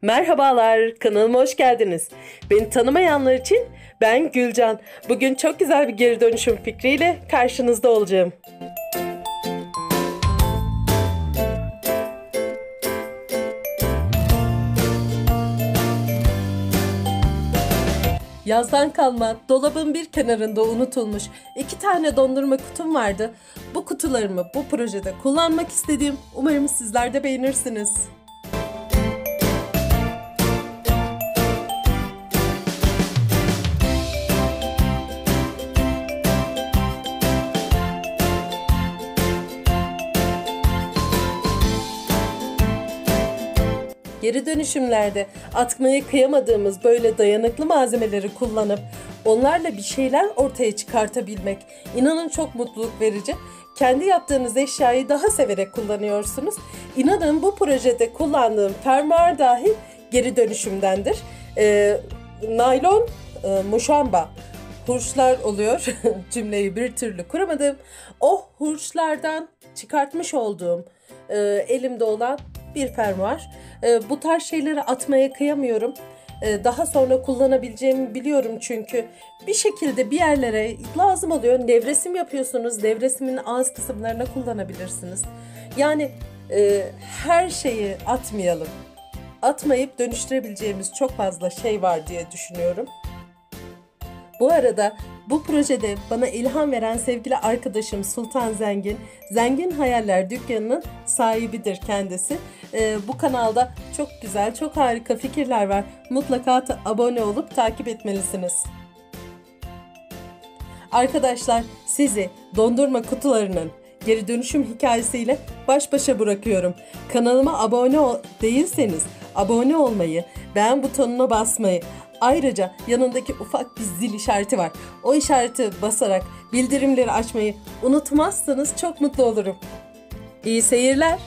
Merhabalar, kanalıma hoş geldiniz. Beni tanımayanlar için ben Gülcan. Bugün çok güzel bir geri dönüşüm fikriyle karşınızda olacağım. Yazdan kalma, dolabın bir kenarında unutulmuş 2 tane dondurma kutum vardı. Bu kutularımı bu projede kullanmak istedim. Umarım sizler de beğenirsiniz. Geri dönüşümlerde atmaya kıyamadığımız böyle dayanıklı malzemeleri kullanıp onlarla bir şeyler ortaya çıkartabilmek inanın çok mutluluk verici. Kendi yaptığınız eşyayı daha severek kullanıyorsunuz. İnanın bu projede kullandığım fermuar dahi geri dönüşümdendir. Naylon, muşamba, hurçlar oluyor. Cümleyi bir türlü kuramadım. O hurçlardan çıkartmış olduğum elimde olan bir fermuar. Bu tarz şeyleri atmaya kıyamıyorum. Daha sonra kullanabileceğimi biliyorum çünkü bir şekilde bir yerlere lazım oluyor. Nevresim yapıyorsunuz. Nevresimin ağız kısımlarına kullanabilirsiniz. Yani her şeyi atmayalım. Atmayıp dönüştürebileceğimiz çok fazla şey var diye düşünüyorum. Bu arada bu projede bana ilham veren sevgili arkadaşım Sultan Zengin, Zengin Hayaller Dükkanı'nın sahibidir kendisi. Bu kanalda çok güzel, çok harika fikirler var. Mutlaka abone olup takip etmelisiniz. Arkadaşlar sizi dondurma kutularının geri dönüşüm hikayesiyle baş başa bırakıyorum. Kanalıma abone değilseniz abone olmayı, beğen butonuna basmayı, ayrıca yanındaki ufak bir zil işareti var. O işareti basarak bildirimleri açmayı unutmazsanız çok mutlu olurum. İyi seyirler.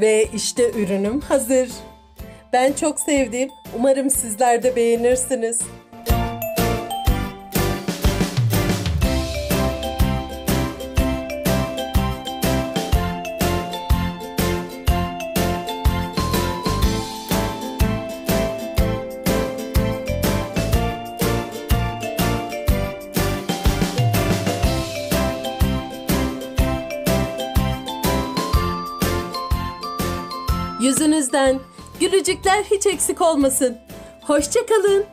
Ve işte ürünüm hazır. Ben çok sevdim. Umarım sizler de beğenirsiniz. Yüzünüzden gülücükler hiç eksik olmasın. Hoşça kalın.